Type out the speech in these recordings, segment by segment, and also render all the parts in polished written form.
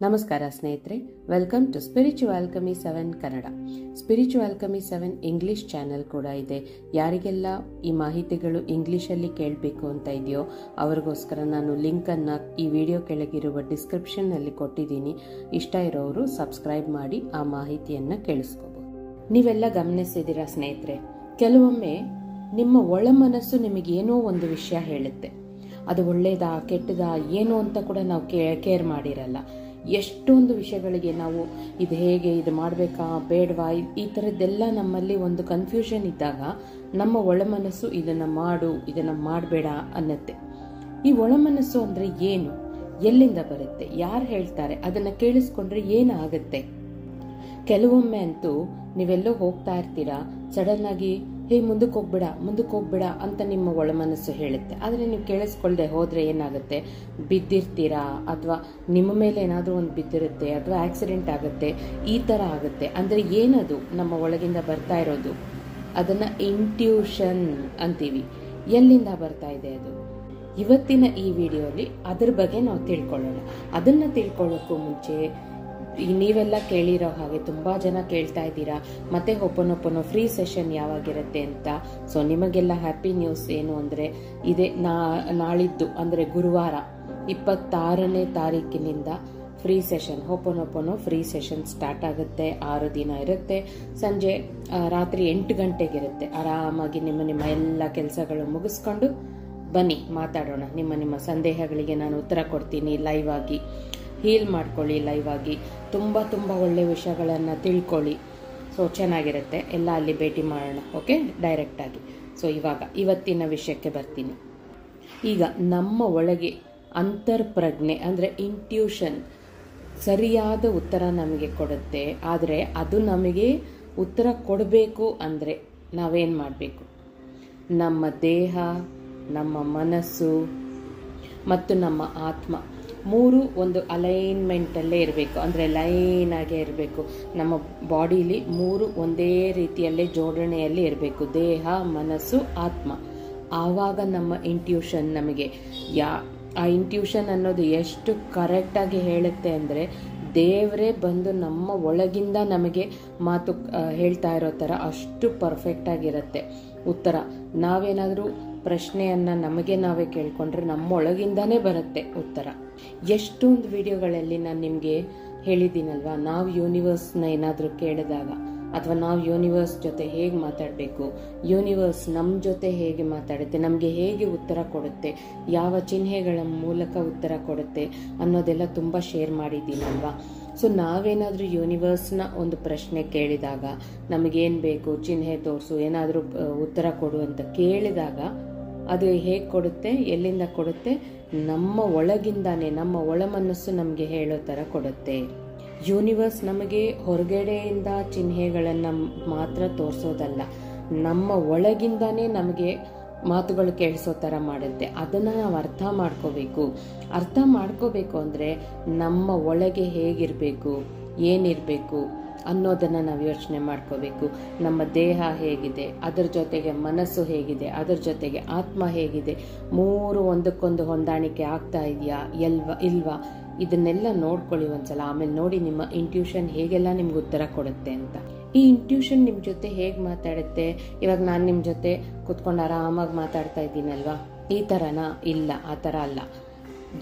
ನಮಸ್ಕಾರ ಸ್ನೇಹಿತರೆ, welcome to spiritual alchemy 7 Kannada. Spiritual alchemy 7 English channel ಕೂಡ ಇದೆ. ಯಾರಿಗೆಲ್ಲ ಈ ಮಾಹಿತಿಗಳು ಇಂಗ್ಲಿಷಲ್ಲಿ ಕೇಳಬೇಕು ಅಂತ ಇದೆಯೋ ಅವರಿಗೋಸ್ಕರ ನಾನು ಲಿಂಕನ್ನು ಈ ವಿಡಿಯೋ ಕೆಳಗಿರುವ ಡಿಸ್ಕ್ರಿಪ್ಷನ್ನಲ್ಲಿ ಕೊಟ್ಟಿದ್ದೀನಿ. ಇಷ್ಟ ಇರೋರು ಸಬ್ಸ್ಕ್ರೈಬ್ ಮಾಡಿ ಆ ಮಾಹಿತಿಯನ್ನು ಕೇಳಿಸ್ಕೋಬಹುದು. ನೀವೆಲ್ಲ ಗಮನಿಸಿದ್ದೀರಾ ಸ್ನೇಹಿತರೆ, ಕೆಲವೊಮ್ಮೆ ನಿಮ್ಮ ಒಳ ಮನಸ್ಸು ನಿಮಗೇನೋ ಒಂದು ವಿಷಯ ಹೇಳುತ್ತೆ. ಅದು ಒಳ್ಳೇದಾ ಕೆಟ್ಟದಾ ಏನು ಅಂತ ಕೂಡ ನಾವು ಕೇರ್ ಮಾಡಿರಲ್ಲ. ಎಷ್ಟೊಂದು ವಿಷಯಗಳಿಗೆ ನಾವು ಇದು ಹೇಗೆ, ಇದು ಮಾಡಬೇಕಾ ಬೇಡವಾ, ಈ ಥರದ್ದೆಲ್ಲ ನಮ್ಮಲ್ಲಿ ಒಂದು ಕನ್ಫ್ಯೂಷನ್ ಇದ್ದಾಗ ನಮ್ಮ ಒಳ ಮನಸ್ಸು ಇದನ್ನು ಮಾಡು, ಇದನ್ನು ಮಾಡಬೇಡ ಅನ್ನತ್ತೆ. ಈ ಒಳ ಮನಸ್ಸು ಅಂದರೆ ಏನು, ಎಲ್ಲಿಂದ ಬರುತ್ತೆ, ಯಾರು ಹೇಳ್ತಾರೆ, ಅದನ್ನು ಕೇಳಿಸ್ಕೊಂಡ್ರೆ ಏನಾಗುತ್ತೆ? ಕೆಲವೊಮ್ಮೆ ಅಂತೂ ನೀವೆಲ್ಲೋ ಹೋಗ್ತಾ ಇರ್ತೀರಾ, ಸಡನ್ ಆಗಿ ಮುಂದಕ್ಕೆ ಹೋಗ್ಬೇಡ ಅಂತ ನಿಮ್ಮ ಒಳ ಮನಸ್ಸು ಹೇಳುತ್ತೆ. ಆದರೆ ನೀವು ಕೇಳಿಸ್ಕೊಳ್ದೆ ಹೋದ್ರೆ ಏನಾಗುತ್ತೆ? ಬಿದ್ದಿರ್ತೀರಾ, ಅಥವಾ ನಿಮ್ಮ ಮೇಲೆ ಏನಾದರೂ ಒಂದು ಬಿದ್ದಿರುತ್ತೆ, ಅಥವಾ ಆಕ್ಸಿಡೆಂಟ್ ಆಗುತ್ತೆ, ಈ ಥರ ಆಗುತ್ತೆ. ಅಂದರೆ ಏನದು ನಮ್ಮ ಒಳಗಿಂದ ಬರ್ತಾ ಇರೋದು? ಅದನ್ನು ಇಂಟ್ಯೂಷನ್ ಅಂತೀವಿ. ಎಲ್ಲಿಂದ ಬರ್ತಾ ಇದೆ ಅದು? ಇವತ್ತಿನ ಈ ವಿಡಿಯೋಲಿ ಅದ್ರ ಬಗ್ಗೆ ನಾವು ತಿಳ್ಕೊಳ್ಳೋಣ. ಅದನ್ನು ತಿಳ್ಕೊಳ್ಳೋಕ್ಕೂ ಮುಂಚೆ ನೀವೆಲ್ಲ ಕೇಳಿರೋ ಹಾಗೆ ತುಂಬ ಜನ ಕೇಳ್ತಾ ಇದ್ದೀರಾ ಮತ್ತೆ ಒಪ್ಪನೊಪ್ಪನೋ ಫ್ರೀ ಸೆಷನ್ ಯಾವಾಗಿರುತ್ತೆ ಅಂತ. ಸೊ ನಿಮಗೆಲ್ಲ ಹ್ಯಾಪಿ ನ್ಯೂಸ್ ಏನು ಅಂದರೆ, ಇದೇ ನಾಳಿದ್ದು ಅಂದರೆ ಗುರುವಾರ 26ನೇ ತಾರೀಕಿನಿಂದ ಫ್ರೀ ಸೆಷನ್ ಒಪ್ಪನೊಪ್ಪನೋ ಫ್ರೀ ಸೆಷನ್ ಸ್ಟಾರ್ಟ್ ಆಗುತ್ತೆ. 6 ದಿನ ಇರುತ್ತೆ. ಸಂಜೆ ರಾತ್ರಿ 8 ಗಂಟೆಗಿರುತ್ತೆ. ಆರಾಮಾಗಿ ನಿಮ್ಮ ಎಲ್ಲ ಕೆಲಸಗಳು ಮುಗಿಸ್ಕೊಂಡು ಬನ್ನಿ, ಮಾತಾಡೋಣ. ನಿಮ್ಮ ಸಂದೇಹಗಳಿಗೆ ನಾನು ಉತ್ತರ ಕೊಡ್ತೀನಿ ಲೈವ್ ಆಗಿ. ಹೀಲ್ ಮಾಡ್ಕೊಳ್ಳಿ ಲೈವ್ ಆಗಿ. ತುಂಬ ಒಳ್ಳೆ ವಿಷಯಗಳನ್ನು ತಿಳ್ಕೊಳ್ಳಿ. ಸೊ ಚೆನ್ನಾಗಿರುತ್ತೆ. ಎಲ್ಲ ಅಲ್ಲಿ ಭೇಟಿ ಮಾಡೋಣ. ಓಕೆ, ಡೈರೆಕ್ಟಾಗಿ. ಸೊ ಇವತ್ತಿನ ವಿಷಯಕ್ಕೆ ಬರ್ತೀನಿ. ಈಗ ನಮ್ಮ ಒಳಗೆ ಅಂತರ್ಪ್ರಜ್ಞೆ ಅಂದರೆ ಇಂಟ್ಯೂಷನ್ ಸರಿಯಾದ ಉತ್ತರ ನಮಗೆ ಕೊಡುತ್ತೆ. ಆದರೆ ಅದು ನಮಗೆ ಉತ್ತರ ಕೊಡಬೇಕು ಅಂದರೆ ನಾವೇನು ಮಾಡಬೇಕು? ನಮ್ಮ ದೇಹ, ನಮ್ಮ ಮನಸ್ಸು ಮತ್ತು ನಮ್ಮ ಆತ್ಮ ಮೂರು ಒಂದು ಅಲೈನ್ಮೆಂಟಲ್ಲೇ ಇರಬೇಕು. ಅಂದರೆ ಲೈನ್ ಆಗೇ ಇರಬೇಕು. ನಮ್ಮ ಬಾಡಿಲಿ ಮೂರು ಒಂದೇ ರೀತಿಯಲ್ಲೇ ಜೋಡಣೆಯಲ್ಲಿ ಇರಬೇಕು, ದೇಹ, ಮನಸ್ಸು, ಆತ್ಮ. ಆವಾಗ ನಮ್ಮ ಇಂಟ್ಯೂಷನ್ ನಮಗೆ ಆ ಇಂಟ್ಯೂಷನ್ ಅನ್ನೋದು ಎಷ್ಟು ಕರೆಕ್ಟಾಗಿ ಹೇಳುತ್ತೆ ಅಂದರೆ, ದೇವರೇ ಬಂದು ನಮ್ಮ ಒಳಗಿಂದ ನಮಗೆ ಮಾತು ಹೇಳ್ತಾ ಇರೋ ಥರ ಅಷ್ಟು ಪರ್ಫೆಕ್ಟಾಗಿರುತ್ತೆ ಉತ್ತರ. ನಾವೇನಾದರೂ ಪ್ರಶ್ನೆಯನ್ನು ನಮಗೆ ನಾವೇ ಕೇಳ್ಕೊಂಡ್ರೆ ನಮ್ಮೊಳಗಿಂದಾನೇ ಬರುತ್ತೆ ಉತ್ತರ. ಎಷ್ಟೊಂದು ವಿಡಿಯೋಗಳಲ್ಲಿ ನಾನು ನಿಮಗೆ ಹೇಳಿದ್ದೀನಲ್ವಾ, ನಾವು ಯೂನಿವರ್ಸ್ನ ಏನಾದರೂ ಕೇಳಿದಾಗ, ಅಥವಾ ನಾವು ಯೂನಿವರ್ಸ್ ಜೊತೆ ಹೇಗೆ ಮಾತಾಡಬೇಕು, ಯೂನಿವರ್ಸ್ ನಮ್ಮ ಜೊತೆ ಹೇಗೆ ಮಾತಾಡುತ್ತೆ, ನಮಗೆ ಹೇಗೆ ಉತ್ತರ ಕೊಡುತ್ತೆ, ಯಾವ ಚಿಹ್ನೆಗಳ ಮೂಲಕ ಉತ್ತರ ಕೊಡುತ್ತೆ ಅನ್ನೋದೆಲ್ಲ ತುಂಬ ಶೇರ್ ಮಾಡಿದ್ದೀನಲ್ವಾ. ಸೊ ನಾವೇನಾದರೂ ಯೂನಿವರ್ಸ್ನ ಒಂದು ಪ್ರಶ್ನೆ ಕೇಳಿದಾಗ, ನಮಗೇನು ಬೇಕು ಚಿಹ್ನೆ ತೋರಿಸು, ಏನಾದರೂ ಉತ್ತರ ಕೊಡು ಅಂತ ಕೇಳಿದಾಗ ಅದು ಹೇಗೆ ಕೊಡುತ್ತೆ, ಎಲ್ಲಿಂದ ಕೊಡುತ್ತೆ? ನಮ್ಮ ಒಳಗಿಂದಾನೇ, ನಮ್ಮ ಒಳ ಮನಸ್ಸು ನಮಗೆ ಹೇಳೋ ಥರ ಕೊಡುತ್ತೆ. ಯೂನಿವರ್ಸ್ ನಮಗೆ ಹೊರಗಡೆಯಿಂದ ಚಿಹ್ನೆಗಳನ್ನು ಮಾತ್ರ ತೋರಿಸೋದಲ್ಲ, ನಮ್ಮ ಒಳಗಿಂದಾನೇ ನಮಗೆ ಮಾತುಗಳು ಕೇಳಿಸೋ ಥರ ಮಾಡುತ್ತೆ. ಅದನ್ನು ನಾವು ಅರ್ಥ ಮಾಡ್ಕೋಬೇಕು ಅಂದರೆ ನಮ್ಮ ಒಳಗೆ ಹೇಗಿರಬೇಕು, ಏನಿರಬೇಕು ಅನ್ನೋದನ್ನು ನಾವು ಯೋಚನೆ ಮಾಡ್ಕೋಬೇಕು. ನಮ್ಮ ದೇಹ ಹೇಗಿದೆ, ಅದರ ಜೊತೆಗೆ ಮನಸ್ಸು ಹೇಗಿದೆ, ಅದರ ಜೊತೆಗೆ ಆತ್ಮ ಹೇಗಿದೆ, ಮೂರು ಒಂದಕ್ಕೊಂದು ಹೊಂದಾಣಿಕೆ ಆಗ್ತಾ ಇದೆಯಾ ಇಲ್ವಾ, ಇದನ್ನೆಲ್ಲ ನೋಡ್ಕೊಳ್ಳಿ ಒಂದ್ಸಲ. ಆಮೇಲೆ ನೋಡಿ ನಿಮ್ಮ ಇಂಟ್ಯೂಷನ್ ಹೇಗೆಲ್ಲ ನಿಮ್ಗೆ ಉತ್ತರ ಕೊಡುತ್ತೆ ಅಂತ. ಈ ಇಂಟ್ಯೂಷನ್ ನಿಮ್ಮ ಜೊತೆ ಹೇಗೆ ಮಾತಾಡುತ್ತೆ? ಇವಾಗ ನಾನು ನಿಮ್ಮ ಜೊತೆ ಕುತ್ಕೊಂಡು ಆರಾಮಾಗಿ ಮಾತಾಡ್ತಾ ಇದ್ದೀನಲ್ವಾ, ಈ ಥರನಾ? ಇಲ್ಲ, ಆ ಥರ ಅಲ್ಲ.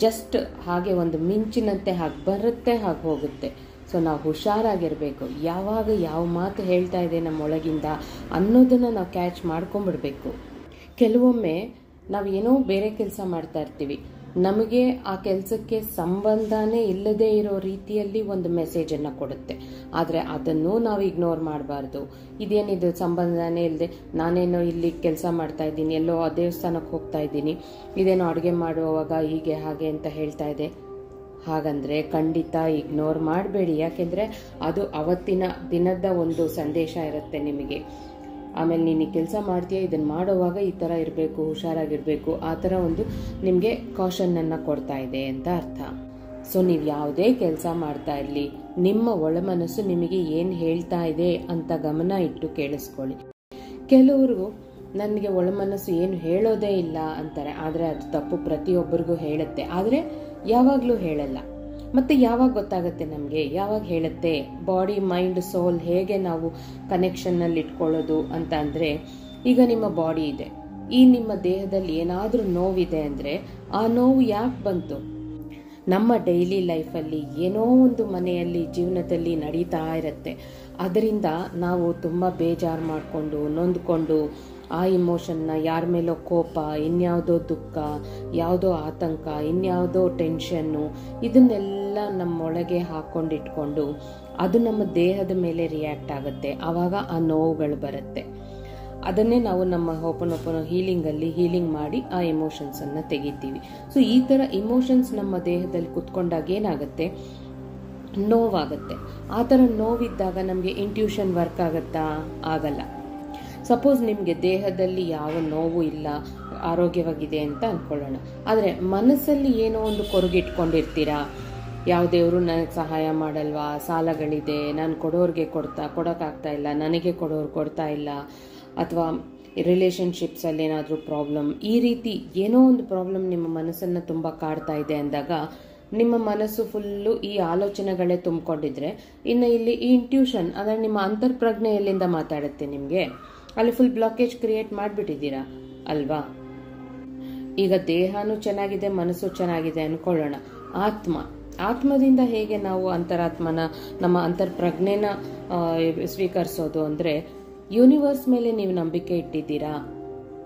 ಜಸ್ಟ್ ಹಾಗೆ ಒಂದು ಮಿಂಚಿನಂತೆ ಹಾಗೆ ಬರುತ್ತೆ, ಹಾಗೆ ಹೋಗುತ್ತೆ. ಸೊ ನಾವು ಹುಷಾರಾಗಿರಬೇಕು. ಯಾವಾಗ ಯಾವ ಮಾತು ಹೇಳ್ತಾ ಇದೆ ನಮ್ಮೊಳಗಿಂದ ಅನ್ನೋದನ್ನು ನಾವು ಕ್ಯಾಚ್ ಮಾಡ್ಕೊಂಡ್ಬಿಡ್ಬೇಕು. ಕೆಲವೊಮ್ಮೆ ನಾವು ಏನೋ ಬೇರೆ ಕೆಲಸ ಮಾಡ್ತಾ ಇರ್ತೀವಿ, ನಮಗೆ ಆ ಕೆಲಸಕ್ಕೆ ಸಂಬಂಧನೇ ಇಲ್ಲದೇ ಇರೋ ರೀತಿಯಲ್ಲಿ ಒಂದು ಮೆಸೇಜನ್ನು ಕೊಡುತ್ತೆ. ಆದರೆ ಅದನ್ನು ನಾವು ಇಗ್ನೋರ್ ಮಾಡಬಾರ್ದು. ಇದೇನಿದು ಸಂಬಂಧನೇ ಇಲ್ಲದೆ, ನಾನೇನೋ ಇಲ್ಲಿ ಕೆಲಸ ಮಾಡ್ತಾ ಇದ್ದೀನಿ, ಎಲ್ಲೋ ಆ ದೇವಸ್ಥಾನಕ್ಕೆ ಹೋಗ್ತಾ ಇದ್ದೀನಿ, ಇದೇನೋ ಅಡುಗೆ ಮಾಡುವಾಗ ಹೀಗೆ ಹಾಗೆ ಅಂತ ಹೇಳ್ತಾ ಇದೆ. ಹಾಗಂದ್ರೆ ಖಂಡಿತ ಇಗ್ನೋರ್ ಮಾಡಬೇಡಿ. ಯಾಕೆಂದರೆ ಅದು ಅವತ್ತಿನ ದಿನದ ಒಂದು ಸಂದೇಶ ಇರುತ್ತೆ ನಿಮಗೆ. ಆಮೇಲೆ ನೀನು ಕೆಲಸ ಮಾಡ್ತೀಯ, ಇದನ್ನು ಮಾಡೋವಾಗ ಈ ಥರ ಇರಬೇಕು, ಹುಷಾರಾಗಿರಬೇಕು, ಆ ಥರ ಒಂದು ನಿಮಗೆ ಕಾಷನನ್ನು ಕೊಡ್ತಾ ಇದೆ ಅಂತ ಅರ್ಥ. ಸೊ ನೀವು ಯಾವುದೇ ಕೆಲಸ ಮಾಡ್ತಾ ಇರಲಿ, ನಿಮ್ಮ ಒಳ ಮನಸ್ಸು ನಿಮಗೆ ಏನು ಹೇಳ್ತಾ ಇದೆ ಅಂತ ಗಮನ ಇಟ್ಟು ಕೇಳಿಸ್ಕೊಳ್ಳಿ. ಕೆಲವರು ನನಗೆ ಒಳ ಮನಸ್ಸು ಏನು ಹೇಳೋದೇ ಇಲ್ಲ ಅಂತಾರೆ. ಆದರೆ ಅದು ತಪ್ಪು. ಪ್ರತಿಯೊಬ್ಬರಿಗೂ ಹೇಳುತ್ತೆ, ಆದರೆ ಯಾವಾಗಲೂ ಹೇಳಲ್ಲ. ಮತ್ತೆ ಯಾವಾಗ ಗೊತ್ತಾಗುತ್ತೆ ನಮಗೆ, ಯಾವಾಗ ಹೇಳುತ್ತೆ ಬಾಡಿ ಮೈಂಡ್ ಸೋಲ್ ಹೇಗೆ ನಾವು ಕನೆಕ್ಷನ್ನಲ್ಲಿ ಇಟ್ಕೊಳ್ಳೋದು ಅಂತ ಅಂದರೆ, ಈಗ ನಿಮ್ಮ ಬಾಡಿ ಇದೆ, ಈ ನಿಮ್ಮ ದೇಹದಲ್ಲಿ ಏನಾದರೂ ನೋವಿದೆ ಅಂದರೆ ಆ ನೋವು ಯಾಕೆ ಬಂತು? ನಮ್ಮ ಡೈಲಿ ಲೈಫಲ್ಲಿ ಏನೋ ಒಂದು ಮನೆಯಲ್ಲಿ ಜೀವನದಲ್ಲಿ ನಡೀತಾ ಇರುತ್ತೆ. ಅದರಿಂದ ನಾವು ತುಂಬ ಬೇಜಾರು ಮಾಡಿಕೊಂಡು ನೊಂದ್ಕೊಂಡು ಆ ಇಮೋಷನ್ನ ಯಾರ ಮೇಲೋ ಕೋಪ, ಇನ್ಯಾವುದೋ ದುಃಖ, ಯಾವುದೋ ಆತಂಕ, ಇನ್ಯಾವುದೋ ಟೆನ್ಷನ್ನು, ಇದನ್ನೆಲ್ಲ ನಮ್ಮೊಳಗೆ ಹಾಕ್ಕೊಂಡಿಟ್ಕೊಂಡು ಅದು ನಮ್ಮ ದೇಹದ ಮೇಲೆ ರಿಯಾಕ್ಟ್ ಆಗುತ್ತೆ. ಆವಾಗ ಆ ನೋವುಗಳು ಬರುತ್ತೆ. ಅದನ್ನೇ ನಾವು ನಮ್ಮ ಹೋಪನೋಪನೋ ಹೀಲಿಂಗ್ ಮಾಡಿ ಆ ಎಮೋಷನ್ಸನ್ನು ತೆಗಿತೀವಿ. ಸೊ ಈ ಥರ ಇಮೋಷನ್ಸ್ ನಮ್ಮ ದೇಹದಲ್ಲಿ ಕುತ್ಕೊಂಡಾಗ ಏನಾಗುತ್ತೆ, ನೋವಾಗುತ್ತೆ. ಆ ಥರ ನೋವಿದ್ದಾಗ ನಮಗೆ ಇಂಟ್ಯೂಷನ್ ವರ್ಕ್ ಆಗುತ್ತಾ? ಆಗಲ್ಲ. ಸಪೋಸ್ ನಿಮಗೆ ದೇಹದಲ್ಲಿ ಯಾವ ನೋವು ಇಲ್ಲ, ಆರೋಗ್ಯವಾಗಿದೆ ಅಂತ ಅಂದ್ಕೊಳ್ಳೋಣ, ಆದರೆ ಮನಸ್ಸಲ್ಲಿ ಏನೋ ಒಂದು ಕೊರಗಿಟ್ಕೊಂಡಿರ್ತೀರಾ. ಯಾವ ದೇವರು ನನಗೆ ಸಹಾಯ ಮಾಡಲ್ವಾ, ಸಾಲಗಳಿದೆ, ನಾನು ಕೊಡೋರಿಗೆ ಕೊಡೋಕ್ಕಾಗ್ತಾ ಇಲ್ಲ, ನನಗೆ ಕೊಡೋರು ಕೊಡ್ತಾ ಇಲ್ಲ, ಅಥವಾ ರಿಲೇಷನ್ಶಿಪ್ಸಲ್ಲಿ ಏನಾದರೂ ಪ್ರಾಬ್ಲಮ್, ಈ ರೀತಿ ಏನೋ ಒಂದು ಪ್ರಾಬ್ಲಮ್ ನಿಮ್ಮ ಮನಸ್ಸನ್ನು ತುಂಬ ಕಾಡ್ತಾ ಇದೆ ಅಂದಾಗ ನಿಮ್ಮ ಮನಸ್ಸು ಫುಲ್ಲು ಈ ಆಲೋಚನೆಗಳೇ ತುಂಬಿಕೊಂಡಿದ್ರೆ, ಇನ್ನು ಇಲ್ಲಿ ಈ ಇಂಟ್ಯೂಷನ್ ಅಂದರೆ ನಿಮ್ಮ ಅಂತರ್ಪ್ರಜ್ಞೆ ಎಲ್ಲಿಂದ ಮಾತಾಡುತ್ತೆ ನಿಮಗೆ? ಅಲ್ಲಿ ಫುಲ್ ಬ್ಲಾಕೇಜ್ ಕ್ರಿಯೇಟ್ ಮಾಡಿಬಿಟ್ಟಿದ್ದೀರಾ ಅಲ್ವಾ? ಈಗ ದೇಹನೂ ಚೆನ್ನಾಗಿದೆ, ಮನಸ್ಸು ಚೆನ್ನಾಗಿದೆ ಅಂದ್ಕೊಳ್ಳೋಣ. ಆತ್ಮದಿಂದ ಹೇಗೆ ನಾವು ಅಂತರಾತ್ಮನ, ನಮ್ಮ ಅಂತರ್ಪ್ರಜ್ಞೆನ ಸ್ವೀಕರಿಸೋದು ಅಂದರೆ, ಯೂನಿವರ್ಸ್ ಮೇಲೆ ನೀವು ನಂಬಿಕೆ ಇಟ್ಟಿದ್ದೀರಾ?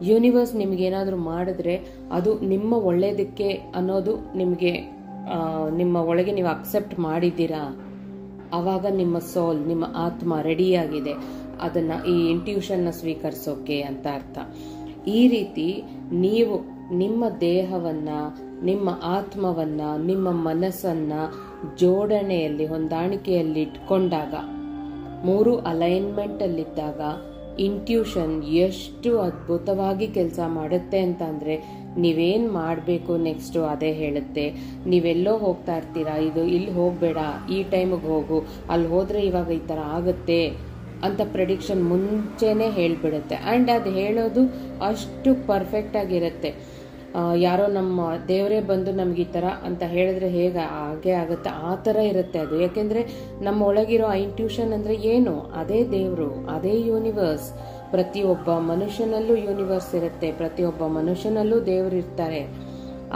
ಯೂನಿವರ್ಸ್ ನಿಮಗೇನಾದರೂ ಮಾಡಿದ್ರೆ ಅದು ನಿಮ್ಮ ಒಳ್ಳೇದಕ್ಕೆ ಅನ್ನೋದು ನಿಮಗೆ ನಿಮ್ಮ ಒಳಗೆ ನೀವು ಅಕ್ಸೆಪ್ಟ್ ಮಾಡಿದ್ದೀರಾ? ಆವಾಗ ನಿಮ್ಮ ಸೋಲ್, ನಿಮ್ಮ ಆತ್ಮ ರೆಡಿಯಾಗಿದೆ ಅದನ್ನು ಈ ಇಂಟ್ಯೂಷನ್ನ ಸ್ವೀಕರಿಸೋಕೆ ಅಂತ ಅರ್ಥ. ಈ ರೀತಿ ನೀವು ನಿಮ್ಮ ದೇಹವನ್ನು, ನಿಮ್ಮ ಆತ್ಮವನ್ನು, ನಿಮ್ಮ ಮನಸ್ಸನ್ನು ಜೋಡಣೆಯಲ್ಲಿ, ಹೊಂದಾಣಿಕೆಯಲ್ಲಿ ಇಟ್ಕೊಂಡಾಗ, ಮೂರು ಅಲೈನ್ಮೆಂಟಲ್ಲಿದ್ದಾಗ ಇಂಟ್ಯೂಷನ್ ಎಷ್ಟು ಅದ್ಭುತವಾಗಿ ಕೆಲಸ ಮಾಡುತ್ತೆ ಅಂತ ಅಂದರೆ, ನೀವೇನು ಮಾಡಬೇಕು ನೆಕ್ಸ್ಟು ಅದೇ ಹೇಳುತ್ತೆ. ನೀವೆಲ್ಲೋ ಹೋಗ್ತಾ ಇರ್ತೀರಾ, ಇಲ್ಲಿ ಹೋಗಬೇಡ, ಈ ಟೈಮಿಗೆ ಹೋಗು, ಅಲ್ಲಿ ಹೋದರೆ ಇವಾಗ ಈ ಥರ ಆಗುತ್ತೆ ಅಂತ ಪ್ರೆಡಿಕ್ಷನ್ ಮುಂಚೆನೇ ಹೇಳಿಬಿಡುತ್ತೆ. ಆ್ಯಂಡ್ ಅದು ಹೇಳೋದು ಅಷ್ಟು ಪರ್ಫೆಕ್ಟಾಗಿರುತ್ತೆ. ಯಾರೋ ನಮ್ಮ ದೇವರೇ ಬಂದು ನಮ್ಗೆ ಈ ಥರ ಅಂತ ಹೇಳಿದ್ರೆ ಹಾಗೆ ಆಗುತ್ತೆ, ಆ ಥರ ಇರುತ್ತೆ ಅದು. ಯಾಕೆಂದರೆ ನಮ್ಮ ಒಳಗಿರೋ ಆ ಇಂಟ್ಯೂಷನ್ ಅಂದರೆ ಏನು? ಅದೇ ದೇವರು, ಅದೇ ಯೂನಿವರ್ಸ್. ಪ್ರತಿಯೊಬ್ಬ ಮನುಷ್ಯನಲ್ಲೂ ಯೂನಿವರ್ಸ್ ಇರುತ್ತೆ, ಪ್ರತಿಯೊಬ್ಬ ಮನುಷ್ಯನಲ್ಲೂ ದೇವರು ಇರ್ತಾರೆ.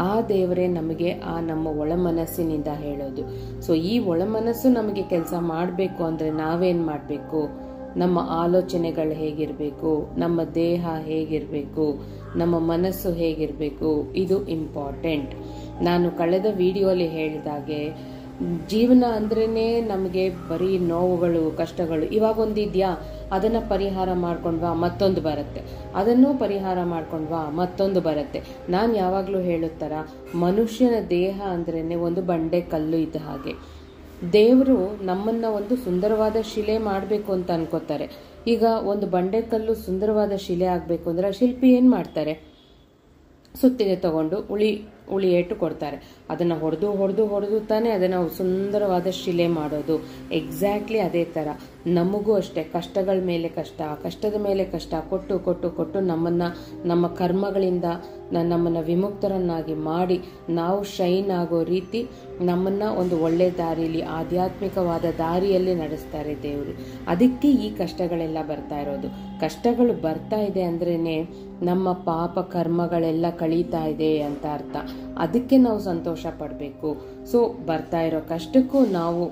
ಆ ದೇವರೇ ನಮಗೆ ಆ ನಮ್ಮ ಒಳ ಮನಸ್ಸಿನಿಂದ ಹೇಳೋದು. ಸೊ ಈ ಒಳ ಮನಸ್ಸು ನಮಗೆ ಕೆಲಸ ಮಾಡಬೇಕು ಅಂದರೆ ನಾವೇನು ಮಾಡಬೇಕು? ನಮ್ಮ ಆಲೋಚನೆಗಳು ಹೇಗಿರಬೇಕು, ನಮ್ಮ ದೇಹ ಹೇಗಿರಬೇಕು, ನಮ್ಮ ಮನಸ್ಸು ಹೇಗಿರಬೇಕು, ಇದು ಇಂಪಾರ್ಟೆಂಟ್. ನಾನು ಕಳೆದ ವಿಡಿಯೋಲಿ ಹೇಳಿದಾಗೆ, ಜೀವನ ಅಂದ್ರೇ ನಮಗೆ ಬರೀ ನೋವುಗಳು, ಕಷ್ಟಗಳು. ಇವಾಗ ಒಂದಿದೆಯಾ, ಅದನ್ನು ಪರಿಹಾರ ಮಾಡ್ಕೊಂಡ್ವಾ ಮತ್ತೊಂದು ಬರುತ್ತೆ, ಅದನ್ನು ಪರಿಹಾರ ಮಾಡ್ಕೊಂಡ್ವಾ ಮತ್ತೊಂದು ಬರುತ್ತೆ. ನಾನು ಯಾವಾಗಲೂ ಹೇಳುತ್ತರ, ಮನುಷ್ಯನ ದೇಹ ಅಂದ್ರೇ ಒಂದು ಬಂಡೆ ಕಲ್ಲು ಇದ್ದ ಹಾಗೆ. ದೇವರು ನಮ್ಮನ್ನ ಒಂದು ಸುಂದರವಾದ ಶಿಲೆ ಮಾಡಬೇಕು ಅಂತ ಅನ್ಕೋತಾರೆ. ಈಗ ಒಂದು ಬಂಡೆಕಲ್ಲು ಸುಂದರವಾದ ಶಿಲೆ ಆಗಬೇಕು ಅಂದರೆ ಆ ಶಿಲ್ಪಿ ಏನು ಮಾಡ್ತಾರೆ? ಸುತ್ತಿಗೆ ತಗೊಂಡು ಉಳಿ ಏಟು ಕೊಡ್ತಾರೆ. ಅದನ್ನು ಹೊಡೆದು ತಾನೇ ಅದನ್ನು ಸುಂದರವಾದ ಶಿಲೆ ಮಾಡೋದು. ಎಕ್ಸಾಕ್ಟ್ಲಿ ಅದೇ ಥರ ನಮಗೂ ಅಷ್ಟೇ, ಕಷ್ಟಗಳ ಮೇಲೆ ಕಷ್ಟ, ಕಷ್ಟದ ಮೇಲೆ ಕಷ್ಟ ಕೊಟ್ಟು ನಮ್ಮ ಕರ್ಮಗಳಿಂದ ನಮ್ಮನ್ನು ವಿಮುಕ್ತರನ್ನಾಗಿ ಮಾಡಿ ನಾವು ಶೈನ್ ಆಗೋ ರೀತಿ ನಮ್ಮನ್ನು ಒಂದು ಒಳ್ಳೆ ದಾರಿಯಲ್ಲಿ, ಆಧ್ಯಾತ್ಮಿಕವಾದ ದಾರಿಯಲ್ಲಿ ನಡೆಸ್ತಾರೆ ದೇವರು. ಅದಕ್ಕೆ ಈ ಕಷ್ಟಗಳೆಲ್ಲ ಬರ್ತಾ ಇರೋದು. ಕಷ್ಟಗಳು ಬರ್ತಾ ಇದೆ ಅಂದ್ರೇ ನಮ್ಮ ಪಾಪ ಕರ್ಮಗಳೆಲ್ಲ ಕಳೀತಾ ಇದೆ ಅಂತ ಅರ್ಥ. ಅದಕ್ಕೆ ನಾವು ಸಂತೋಷ ಪಡಬೇಕು. ಸೊ ಬರ್ತಾ ಇರೋ ಕಷ್ಟಕ್ಕೂ ನಾವು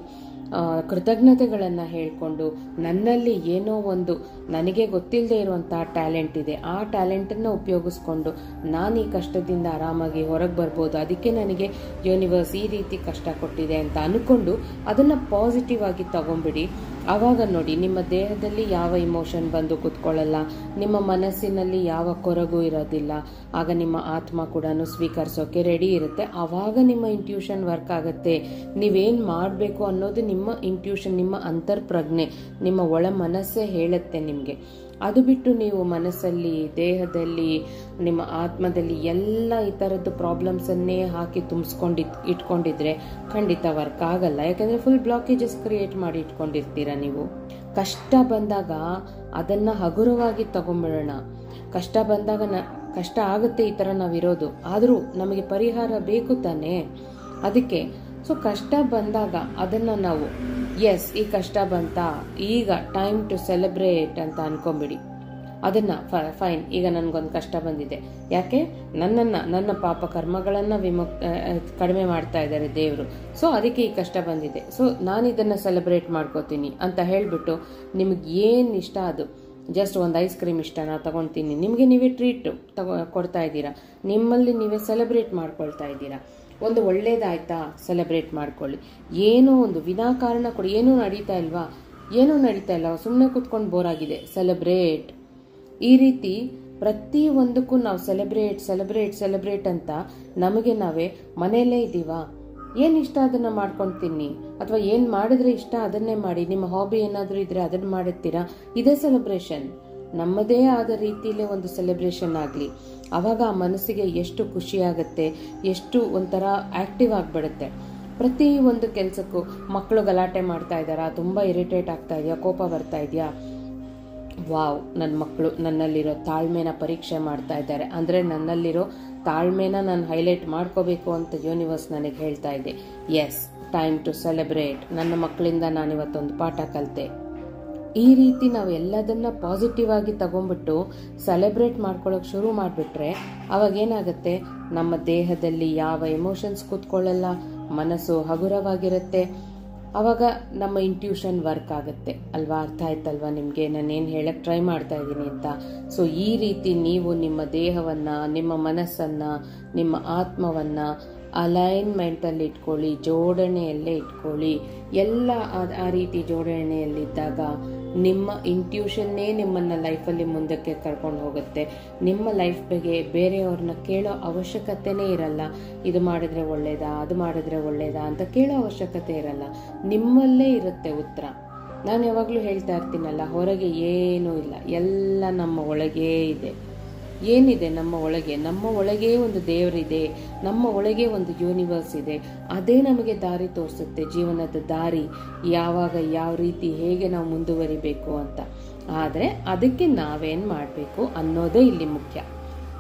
ಕೃತಜ್ಞತೆಗಳನ್ನು ಹೇಳಿಕೊಂಡು, ನನ್ನಲ್ಲಿ ಏನೋ ಒಂದು ನನಗೆ ಗೊತ್ತಿಲ್ಲದೆ ಇರುವಂತಹ ಟ್ಯಾಲೆಂಟ್ ಇದೆ, ಆ ಟ್ಯಾಲೆಂಟನ್ನು ಉಪಯೋಗಿಸ್ಕೊಂಡು ನಾನು ಈ ಕಷ್ಟದಿಂದ ಆರಾಮಾಗಿ ಹೊರಗೆ ಬರ್ಬೋದು, ಅದಕ್ಕೆ ನನಗೆ ಯೂನಿವರ್ಸ್ ಈ ರೀತಿ ಕಷ್ಟ ಕೊಟ್ಟಿದೆ ಅಂತ ಅಂದ್ಕೊಂಡು ಅದನ್ನು ಪಾಸಿಟಿವ್ ಆಗಿ ತಗೊಂಬಿಡಿ. ಆವಾಗ ನೋಡಿ, ನಿಮ್ಮ ದೇಹದಲ್ಲಿ ಯಾವ ಇಮೋಷನ್ ಬಂದು ಕೂತ್ಕೊಳ್ಳಲ್ಲ, ನಿಮ್ಮ ಮನಸ್ಸಿನಲ್ಲಿ ಯಾವ ಕೊರಗು ಇರೋದಿಲ್ಲ. ಆಗ ನಿಮ್ಮ ಆತ್ಮ ಕೂಡ ಸ್ವೀಕರಿಸೋಕೆ ರೆಡಿ ಇರುತ್ತೆ. ಆವಾಗ ನಿಮ್ಮ ಇಂಟ್ಯೂಷನ್ ವರ್ಕ್ ಆಗುತ್ತೆ. ನೀವೇನು ಮಾಡಬೇಕು ಅನ್ನೋದು ನಿಮ್ಮ ಇಂಟ್ಯೂಷನ್, ನಿಮ್ಮ ಅಂತರ್ಪ್ರಜ್ಞೆ, ನಿಮ್ಮ ಒಳ ಮನಸ್ಸೇ ಹೇಳುತ್ತೆ ನಿಮಗೆ. ಅದು ಬಿಟ್ಟು ನೀವು ಮನಸ್ಸಲ್ಲಿ, ದೇಹದಲ್ಲಿ, ನಿಮ್ಮ ಆತ್ಮದಲ್ಲಿ ಎಲ್ಲ ಈ ಥರದ್ದು ಪ್ರಾಬ್ಲಮ್ಸನ್ನೇ ಹಾಕಿ ಇಟ್ಕೊಂಡಿದ್ರೆ ಖಂಡಿತ ವರ್ಕ್ ಆಗಲ್ಲ. ಯಾಕಂದರೆ ಫುಲ್ ಬ್ಲಾಕೇಜಸ್ ಕ್ರಿಯೇಟ್ ಮಾಡಿ ಇಟ್ಕೊಂಡಿರ್ತೀರ ನೀವು. ಕಷ್ಟ ಬಂದಾಗ ಅದನ್ನು ಹಗುರವಾಗಿ ತಗೊಂಬಿಡೋಣ. ಕಷ್ಟ ಬಂದಾಗ ಕಷ್ಟ ಆಗುತ್ತೆ, ಈ ಥರ ನಾವಿರೋದು. ಆದರೂ ನಮಗೆ ಪರಿಹಾರ ಬೇಕು ತಾನೇ. ಅದಕ್ಕೆ ಸೊ ಕಷ್ಟ ಬಂದಾಗ ಅದನ್ನು ನಾವು ಎಸ್ ಈ ಕಷ್ಟ ಬಂತಾ, ಈಗ ಟೈಮ್ ಟು ಸೆಲೆಬ್ರೇಟ್ ಅಂತ ಅನ್ಕೊಂಬಿಡಿ. ಅದನ್ನ ಫೈನ್, ಈಗ ನನಗೊಂದು ಕಷ್ಟ ಬಂದಿದೆ, ಯಾಕೆ ನನ್ನ ಪಾಪ ಕರ್ಮಗಳನ್ನು ಕಡಿಮೆ ಮಾಡ್ತಾ ಇದ್ದಾರೆ ದೇವರು, ಸೊ ಅದಕ್ಕೆ ಈ ಕಷ್ಟ ಬಂದಿದೆ, ಸೊ ನಾನು ಇದನ್ನು ಸೆಲೆಬ್ರೇಟ್ ಮಾಡ್ಕೋತೀನಿ ಅಂತ ಹೇಳಿಬಿಟ್ಟು ನಿಮ್ಗೆ ಏನು ಇಷ್ಟ ಅದು, ಜಸ್ಟ್ ಒಂದು ಐಸ್ ಕ್ರೀಮ್ ಇಷ್ಟನಾ ತಗೊಳ್ತೀನಿ, ನಿಮಗೆ ನೀವೇ ಟ್ರೀಟ್ ಕೊಡ್ತಾ ಇದ್ದೀರಾ, ನಿಮ್ಮಲ್ಲಿ ನೀವೇ ಸೆಲೆಬ್ರೇಟ್ ಮಾಡ್ಕೊಳ್ತಾ ಇದ್ದೀರಾ. ಒಂದು ಒಳ್ಳೇದಾಯ್ತಾ ಸೆಲೆಬ್ರೇಟ್ ಮಾಡ್ಕೊಳ್ಳಿ. ಏನೋ ಒಂದು ವಿನಾಕಾರಣ ಕೊಡಿ, ಏನೂ ನಡೀತಾ ಇಲ್ವಾ, ಸುಮ್ಮನೆ ಕೂತ್ಕೊಂಡು ಬೋರ್ ಆಗಿದೆ, ಸೆಲೆಬ್ರೇಟ್. ಈ ರೀತಿ ಪ್ರತಿ ಒಂದಕ್ಕೂ ನಾವು ಸೆಲೆಬ್ರೇಟ್ ಅಂತ ನಮಗೆ ನಾವೇ ಮನೆಯಲ್ಲೇ ಇದ್ದೀವಾ, ಏನು ಇಷ್ಟ ಅದನ್ನ ಮಾಡ್ಕೊಂಡು ತಿನ್ನಿ, ಅಥವಾ ಏನು ಮಾಡಿದ್ರೆ ಇಷ್ಟ ಅದನ್ನೇ ಮಾಡಿ. ನಿಮ್ಮ ಹಾಬಿ ಏನಾದರೂ ಇದ್ರೆ ಅದನ್ನ ಮಾಡುತ್ತೀರಾ, ಇದೇ ಸೆಲೆಬ್ರೇಷನ್. ನಮ್ಮದೇ ಆದ ರೀತಿಯಲ್ಲೇ ಒಂದು ಸೆಲೆಬ್ರೇಷನ್ ಆಗಲಿ. ಆವಾಗ ಆ ಮನಸ್ಸಿಗೆ ಎಷ್ಟು ಖುಷಿ ಆಗುತ್ತೆ, ಎಷ್ಟು ಒಂಥರ ಆಕ್ಟಿವ್ ಆಗಿಬಿಡುತ್ತೆ. ಪ್ರತಿ ಒಂದು ಕೆಲಸಕ್ಕೂ ಮಕ್ಕಳು ಗಲಾಟೆ ಮಾಡ್ತಾ ಇದ್ದಾರಾ, ತುಂಬ ಇರಿಟೇಟ್ ಆಗ್ತಾ ಇದೆಯಾ, ಕೋಪ ಬರ್ತಾ ಇದೆಯಾ, ವಾವ್, ನನ್ನ ಮಕ್ಕಳು ನನ್ನಲ್ಲಿರೋ ತಾಳ್ಮೆನ ಪರೀಕ್ಷೆ ಮಾಡ್ತಾ ಇದ್ದಾರೆ, ಅಂದರೆ ನನ್ನಲ್ಲಿರೋ ತಾಳ್ಮೆನ ನಾನು ಹೈಲೈಟ್ ಮಾಡ್ಕೋಬೇಕು ಅಂತ ಯೂನಿವರ್ಸ್ ನನಗೆ ಹೇಳ್ತಾ ಇದೆ. Yes, time to celebrate. ನನ್ನ ಮಕ್ಕಳಿಂದ ನಾನಿವತ್ತೊಂದು ಪಾಠ ಕಲಿತೆ. ಈ ರೀತಿ ನಾವು ಎಲ್ಲದನ್ನ ಪಾಸಿಟಿವ್ ಆಗಿ ತಗೊಂಡ್ಬಿಟ್ಟು ಸೆಲೆಬ್ರೇಟ್ ಮಾಡ್ಕೊಳ್ಳೋಕೆ ಶುರು ಮಾಡಿಬಿಟ್ರೆ ಅವಾಗ ಏನಾಗುತ್ತೆ, ನಮ್ಮ ದೇಹದಲ್ಲಿ ಯಾವ ಎಮೋಷನ್ಸ್ ಕೂತ್ಕೊಳ್ಳಲ್ಲ, ಮನಸ್ಸು ಹಗುರವಾಗಿರುತ್ತೆ. ಅವಾಗ ನಮ್ಮ ಇಂಟ್ಯೂಷನ್ ವರ್ಕ್ ಆಗುತ್ತೆ ಅಲ್ವಾ. ಅರ್ಥ ಆಯ್ತಲ್ವಾ ನಿಮಗೆ ನಾನೇನು ಹೇಳಕ್ಕೆ ಟ್ರೈ ಮಾಡ್ತಾ ಇದ್ದೀನಿ ಅಂತ. ಸೊ ಈ ರೀತಿ ನೀವು ನಿಮ್ಮ ದೇಹವನ್ನು, ನಿಮ್ಮ ಮನಸ್ಸನ್ನು, ನಿಮ್ಮ ಆತ್ಮವನ್ನು ಅಲೈನ್ಮೆಂಟಲ್ಲಿ ಇಟ್ಕೊಳ್ಳಿ, ಜೋಡಣೆಯಲ್ಲೇ ಇಟ್ಕೊಳ್ಳಿ. ಎಲ್ಲ ಆ ರೀತಿ ಜೋಡಣೆಯಲ್ಲಿದ್ದಾಗ ನಿಮ್ಮ ಇಂಟ್ಯೂಷನ್ನೇ ನಿಮ್ಮನ್ನು ಲೈಫಲ್ಲಿ ಮುಂದಕ್ಕೆ ಕರ್ಕೊಂಡು ಹೋಗುತ್ತೆ. ನಿಮ್ಮ ಲೈಫ್ ಬಗ್ಗೆ ಬೇರೆಯವ್ರನ್ನ ಕೇಳೋ ಅವಶ್ಯಕತೆನೇ ಇರಲ್ಲ. ಇದು ಮಾಡಿದ್ರೆ ಒಳ್ಳೇದಾ, ಅದು ಮಾಡಿದ್ರೆ ಒಳ್ಳೇದಾ ಅಂತ ಕೇಳೋ ಅವಶ್ಯಕತೆ ಇರಲ್ಲ, ನಿಮ್ಮಲ್ಲೇ ಇರುತ್ತೆ ಉತ್ತರ. ನಾನು ಯಾವಾಗಲೂ ಹೇಳ್ತಾ ಇರ್ತೀನಲ್ಲ, ಹೊರಗೆ ಏನೂ ಇಲ್ಲ, ಎಲ್ಲ ನಮ್ಮ ಒಳಗೇ ಇದೆ. ಏನಿದೆ ನಮ್ಮ ಒಳಗೆ? ನಮ್ಮ ಒಳಗೇ ಒಂದು ದೇವರಿದೆ, ನಮ್ಮ ಒಳಗೆ ಒಂದು ಯೂನಿವರ್ಸ್ ಇದೆ. ಅದೇ ನಮಗೆ ದಾರಿ ತೋರಿಸುತ್ತೆ, ಜೀವನದ ದಾರಿ, ಯಾವಾಗ ಯಾವ ರೀತಿ ಹೇಗೆ ನಾವು ಮುಂದುವರಿಬೇಕು ಅಂತ. ಆದರೆ ಅದಕ್ಕೆ ನಾವೇನು ಮಾಡಬೇಕು ಅನ್ನೋದೇ ಇಲ್ಲಿ ಮುಖ್ಯ.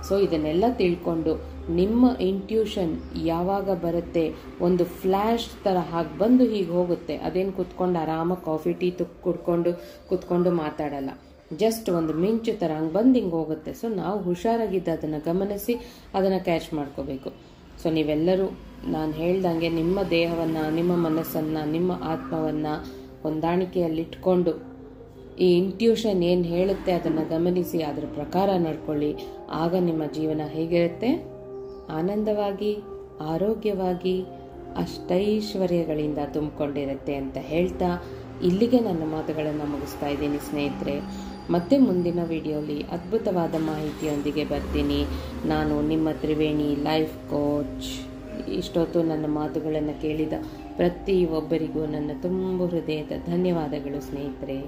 ಸೊ ಇದನ್ನೆಲ್ಲ ತಿಳ್ಕೊಂಡು ನಿಮ್ಮ ಇಂಟ್ಯೂಷನ್ ಯಾವಾಗ ಬರುತ್ತೆ, ಒಂದು ಫ್ಲ್ಯಾಶ್ ಥರ ಹಾಗೆ ಬಂದು ಹೀಗೆ ಹೋಗುತ್ತೆ. ಅದೇನು ಕುತ್ಕೊಂಡು ಆರಾಮಾಗಿ ಕಾಫಿ ಟೀ ಕುತ್ಕೊಂಡು ಮಾತಾಡಲ್ಲ, ಜಸ್ಟ್ ಒಂದು ಮಿಂಚು ಥರ ಹಂಗೆ ಬಂದು ಹಿಂಗೆ ಹೋಗುತ್ತೆ. ಸೊ ನಾವು ಹುಷಾರಾಗಿದ್ದು ಅದನ್ನು ಗಮನಿಸಿ ಅದನ್ನು ಕ್ಯಾಚ್ ಮಾಡ್ಕೋಬೇಕು. ಸೊ ನೀವೆಲ್ಲರೂ ನಾನು ಹೇಳ್ದಂಗೆ ನಿಮ್ಮ ದೇಹವನ್ನು, ನಿಮ್ಮ ಮನಸ್ಸನ್ನು, ನಿಮ್ಮ ಆತ್ಮವನ್ನು ಹೊಂದಾಣಿಕೆಯಲ್ಲಿಟ್ಕೊಂಡು ಈ ಇಂಟ್ಯೂಷನ್ ಏನು ಹೇಳುತ್ತೆ ಅದನ್ನು ಗಮನಿಸಿ ಅದರ ಪ್ರಕಾರ ನಡ್ಕೊಳ್ಳಿ. ಆಗ ನಿಮ್ಮ ಜೀವನ ಹೇಗಿರುತ್ತೆ? ಆನಂದವಾಗಿ, ಆರೋಗ್ಯವಾಗಿ, ಅಷ್ಟೈಶ್ವರ್ಯಗಳಿಂದ ತುಂಬಿಕೊಂಡಿರುತ್ತೆ ಅಂತ ಹೇಳ್ತಾ ಇಲ್ಲಿಗೆ ನನ್ನ ಮಾತುಗಳನ್ನು ಮುಗಿಸ್ತಾ ಇದ್ದೀನಿ ಸ್ನೇಹಿತರೆ. ಮತ್ತೆ ಮುಂದಿನ ವಿಡಿಯೋಲಿ ಅದ್ಭುತವಾದ ಮಾಹಿತಿಯೊಂದಿಗೆ ಬರ್ತೀನಿ. ನಾನು ನಿಮ್ಮ ತ್ರಿವೇಣಿ ಲೈಫ್ ಕೋಚ್. ಇಷ್ಟೊತ್ತು ನನ್ನ ಮಾತುಗಳನ್ನು ಕೇಳಿದ ಪ್ರತಿಯೊಬ್ಬರಿಗೂ ನನ್ನ ತುಂಬ ಹೃದಯದ ಧನ್ಯವಾದಗಳು ಸ್ನೇಹಿತರೆ.